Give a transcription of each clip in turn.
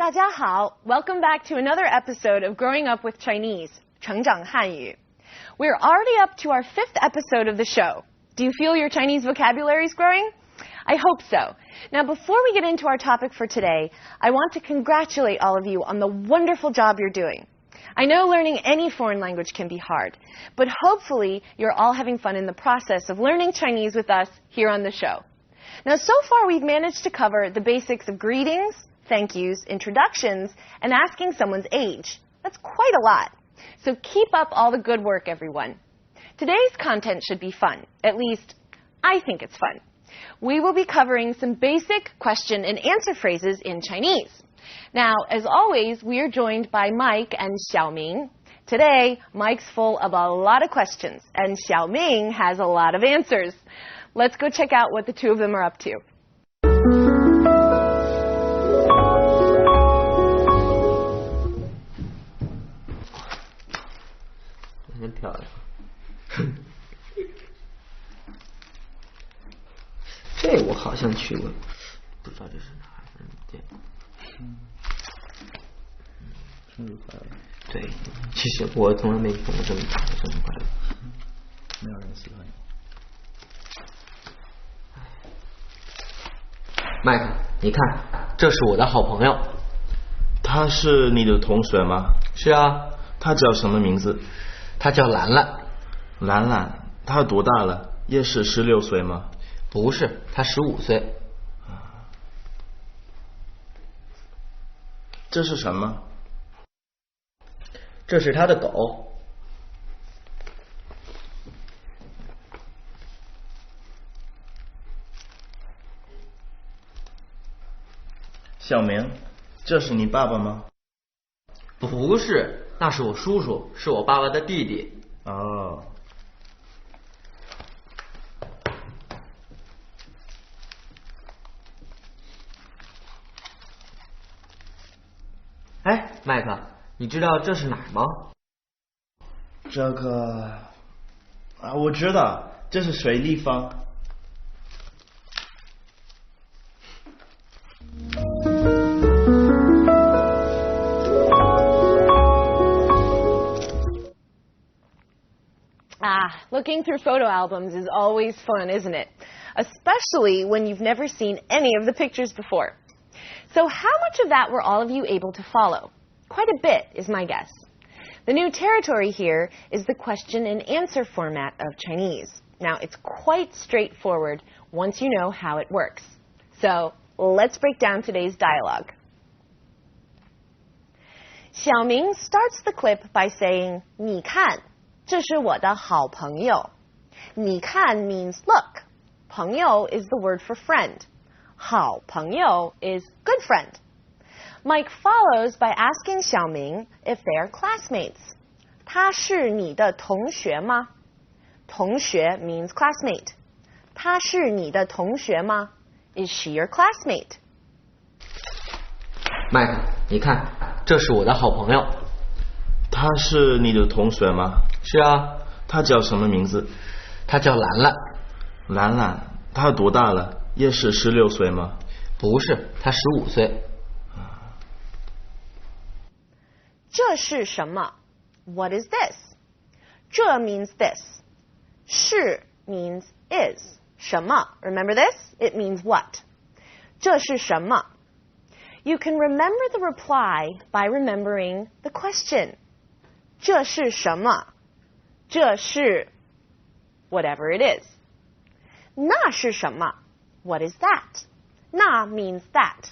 大家好, welcome back to another episode of Growing Up with Chinese, 成长汉语. We're already up to our 5th episode of the show. Do you feel your Chinese vocabulary is growing? I hope so. Now, before we get into our topic for today, I want to congratulate all of you on the wonderful job you're doing. I know learning any foreign language can be hard, but hopefully you're all having fun in the process of learning Chinese with us here on the show. Now, so far we've managed to cover the basics of greetings, thank yous, introductions, and asking someone's age. That's quite a lot. So keep up all the good work, everyone. Today's content should be fun. At least, I think it's fun. We will be covering some basic question and answer phrases in Chinese. Now, as always, we are joined by Mike and Xiaoming. Today, Mike's full of a lot of questions, and Xiaoming has a lot of answers. Let's go check out what the two of them are up to. This 我好像去过，不知道这是哪儿店。生日快乐！对，其实我从来没跟我这么大的生日快乐。没有人喜欢你。麦克，你看，这是我的好朋友。他是你的同学吗？是啊。他叫什么名字？他叫兰兰。兰兰，他多大了？也是16岁吗？不是，他15岁。这是什么？这是他的狗。小明，这是你爸爸吗？不是，那是我叔叔，是我爸爸的弟弟。哦。哎，麦克，你知道这是哪儿吗？这个我知道，这是水立方。Looking through photo albums is always fun, isn't it? Especially when you've never seen any of the pictures before. So how much of that were all of you able to follow? Quite a bit, is my guess. The new territory here is the question and answer format of Chinese. Now, it's quite straightforward once you know how it works. So let's break down today's dialogue. Xiaoming starts the clip by saying, 你看,这是我的好朋友. 你看 means look. 朋友 is the word for friend. 好朋友 is good friend. Mike follows by asking Xiaoming if they are classmates. 他是你的同学吗? 同学 means classmate. 他是你的同学吗? Is she your classmate? 麦克，你看，这是我的好朋友。他是你的同学吗？是啊。他叫什么名字？他叫兰兰。兰兰，他多大了？也是16岁吗？不是，他15岁。这是什么？ What is this? 这 means this. 是 means is. 什么 Remember this? It means what? 这是什么? You can remember the reply by remembering the question. 这是什么? 这是 whatever it is. 那是什么? What is that? 那 means that.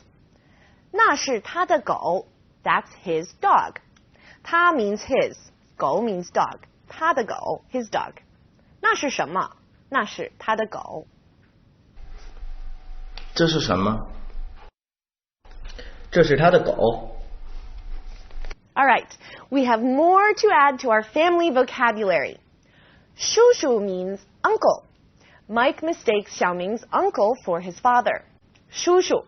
那是他的狗. That's his dog. 他 means his. 狗 means dog. 他的狗 his dog. 那是什么? 那是他的狗。这是什么？这是他的狗。All right, we have more to add to our family vocabulary. 叔叔 means uncle. Mike mistakes Xiaoming's uncle for his father. 叔叔。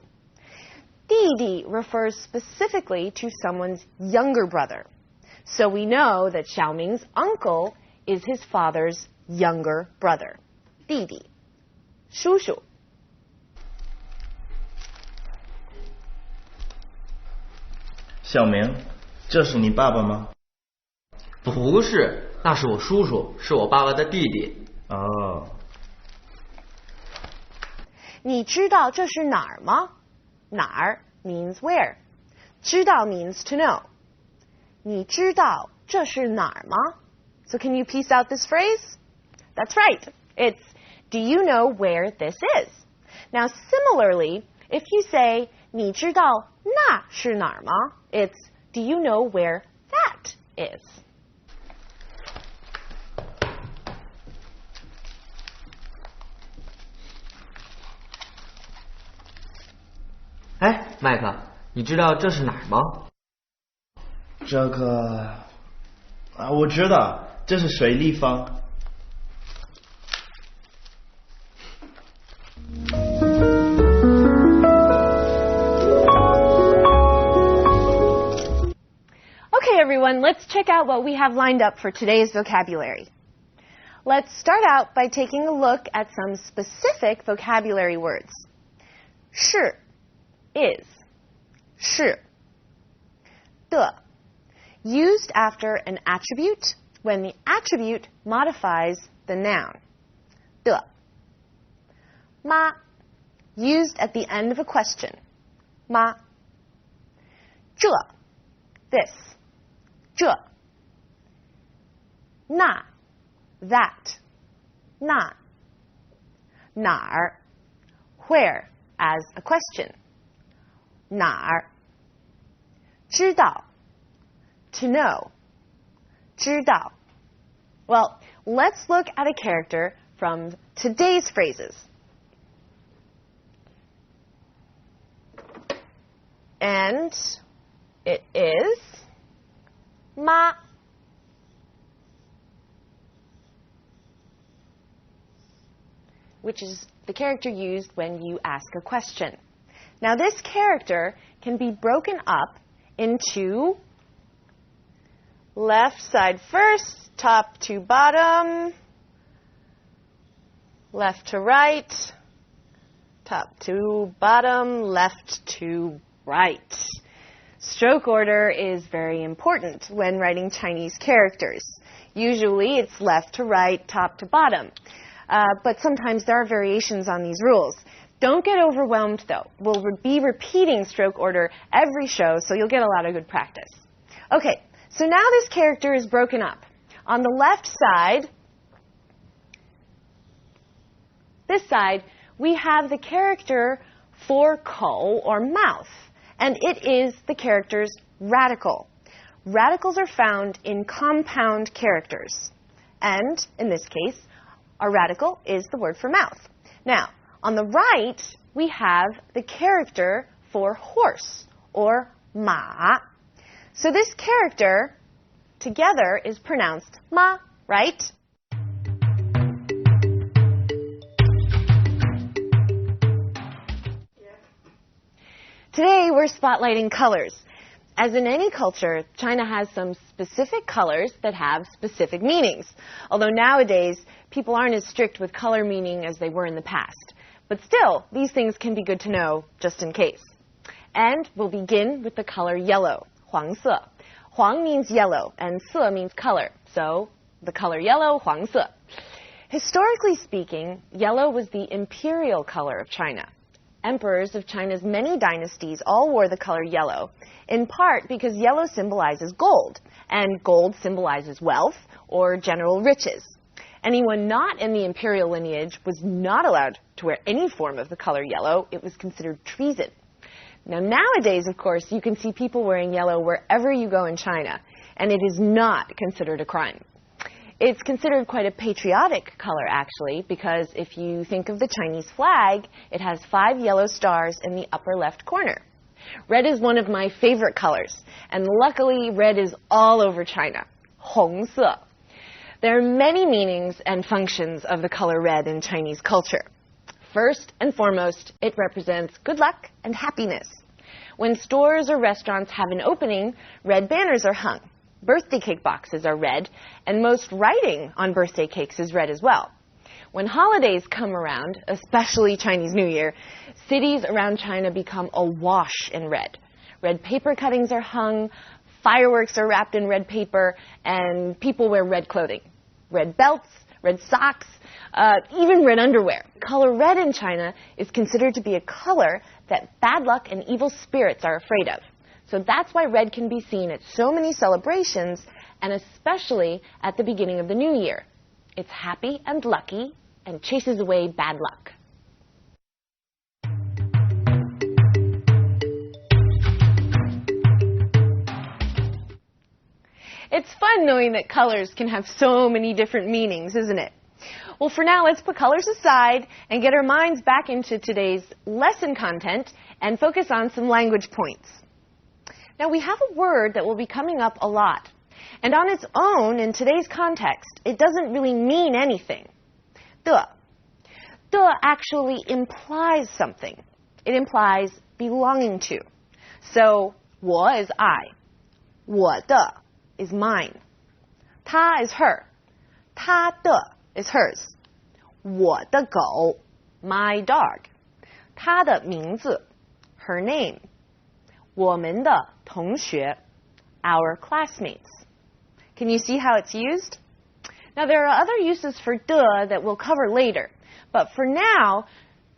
弟弟 refers specifically to someone's younger brother. So we know that Xiaoming's uncle is his father's younger brother. 弟弟。叔叔。小明，这是你爸爸吗？不是，那是我叔叔，是我爸爸的弟弟。哦。你知道这是哪儿吗？哪儿 means where. 知道 means to know. 你知道这是哪儿吗? So can you piece out this phrase? That's right. It's, do you know where this is? Now similarly, if you say, 你知道那是哪儿吗? It's, do you know where that is?哎，麦克，你知道这是哪儿吗？这个我知道，这是水立方。Okay, everyone, let's check out what we have lined up for today's vocabulary. Let's start out by taking a look at some specific vocabulary words. 是 is, 是 的 used after an attribute when the attribute modifies the noun. 的 吗 used at the end of a question. 吗 这 this 这 那 that 那 哪儿 where as a question. 哪儿知道 to know 知道 Well, let's look at a character from today's phrases. And it is 妈 which is the character used when you ask a question. Now this character can be broken up into left side first, top to bottom, left to right, top to bottom, left to right. Stroke order is very important when writing Chinese characters. Usually it's left to right, top to bottom. But sometimes there are variations on these rules. Don't get overwhelmed, though. We'll be repeating stroke order every show, so you'll get a lot of good practice. Okay, so now this character is broken up. On the left side, this side, we have the character for 口 or mouth, and it is the character's radical. Radicals are found in compound characters, and in this case, our radical is the word for mouth. Now, on the right, we have the character for horse, or 马. So this character together is pronounced ma, right? Today, we're spotlighting colors. As in any culture, China has some specific colors that have specific meanings. Although nowadays, people aren't as strict with color meaning as they were in the past. But still, these things can be good to know, just in case. And we'll begin with the color yellow, 黄色. Huang means yellow, and 色 means color. So, the color yellow, 黄色. Historically speaking, yellow was the imperial color of China. Emperors of China's many dynasties all wore the color yellow, in part because yellow symbolizes gold, and gold symbolizes wealth or general riches. Anyone not in the imperial lineage was not allowed to wear any form of the color yellow. It was considered treason. Now, nowadays, of course, you can see people wearing yellow wherever you go in China, and it is not considered a crime. It's considered quite a patriotic color, actually, because if you think of the Chinese flag, it has 5 yellow stars in the upper left corner. Red is one of my favorite colors, and luckily, red is all over China. 红色. There are many meanings and functions of the color red in Chinese culture. First and foremost, it represents good luck and happiness. When stores or restaurants have an opening, red banners are hung. Birthday cake boxes are red, and most writing on birthday cakes is red as well. When holidays come around, especially Chinese New Year, cities around China become awash in red. red paper cuttings are hung, fireworks are wrapped in red paper, and people wear red clothing. Red belts, red socks, even red underwear. Color red in China is considered to be a color that bad luck and evil spirits are afraid of. So that's why red can be seen at so many celebrations, and especially at the beginning of the new year. It's happy and lucky and chases away bad luck. It's fun knowing that colors can have so many different meanings, isn't it? Well, for now, let's put colors aside and get our minds back into today's lesson content and focus on some language points. Now, we have a word that will be coming up a lot. And on its own, in today's context, it doesn't really mean anything. De. De actually implies something. It implies belonging to. So, 我 is I. 我的 is mine. 她 is her. 她的 is hers. 我的狗 my dog. 她的名字 her name. 我们的同学 our classmates. Can you see how it's used? Now, there are other uses for de that we'll cover later. But for now,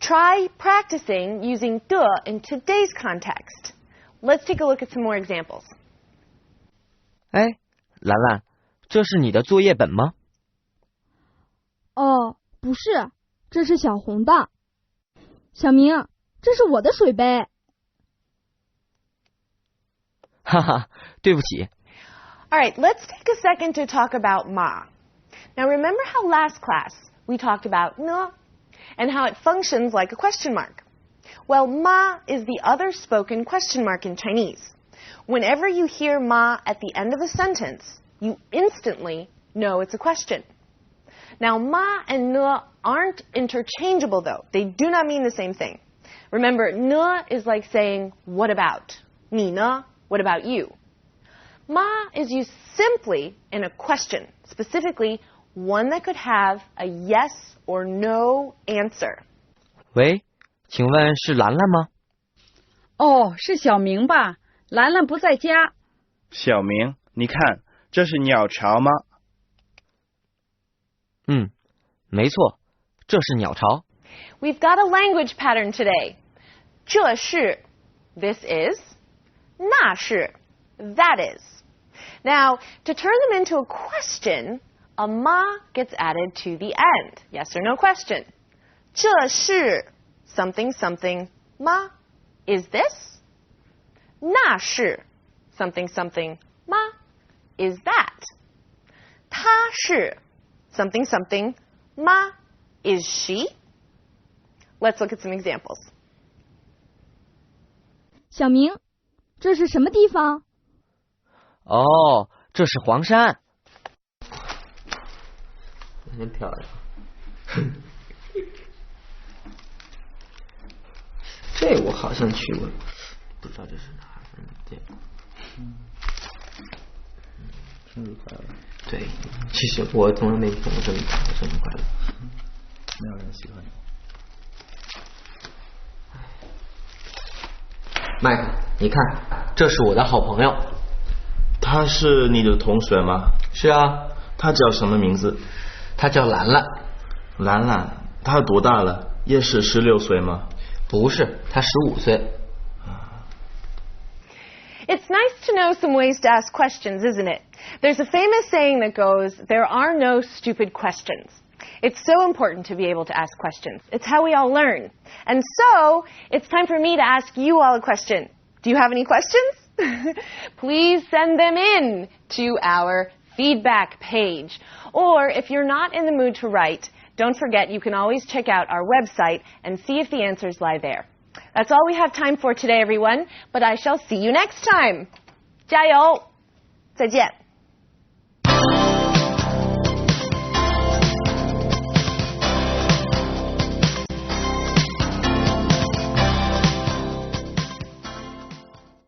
try practicing using de in today's context. Let's take a look at some more examples. 哎，兰兰，这是你的作业本吗？哦，不是，这是小红的。小明，这是我的水杯。哈哈，对不起。All right, let's take a second to talk about ma. Now, remember how last class we talked about ne and how it functions like a question mark? Well, ma is the other spoken question mark in Chinese. Whenever you hear ma at the end of a sentence, you instantly know it's a question. Now, ma and ne aren't interchangeable, though. They do not mean the same thing. Remember, ne is like saying, what about? 你呢? What about you? Ma is used simply in a question, specifically one that could have a yes or no answer. 喂，请问是兰兰吗？哦，是小明吧？兰兰不在家。小明，你看，这是鸟巢吗？嗯，没错，这是鸟巢。We've got a language pattern today. 这是 this is, 那是 that is. Now, to turn them into a question, a ma gets added to the end. Yes or no question. 这是 something something ma. Is this? 那是 something something ma. Is that? 她是 something something ma. Is she? Let's look at some examples. 小明，这是什么地方？哦，这是黄山。真漂亮。这我好像去过，不知道这是哪儿。对。生日快乐。对，其实我从来没怎么这么大的生日快乐。没有人喜欢你。麦克，你看，这是我的好朋友。他是你的同学吗？是啊。他叫什么名字？他叫兰兰。兰兰，他多大了？也是16岁吗？不是，他15岁。It's nice to know some ways to ask questions, isn't it? There's a famous saying that goes, there are no stupid questions. It's so important to be able to ask questions. It's how we all learn. And so, it's time for me to ask you all a question. Do you have any questions? Please send them in to our feedback page. Or if you're not in the mood to write, don't forget you can always check out our website and see if the answers lie there. That's all we have time for today, everyone, but I shall see you next time. 加油！再见。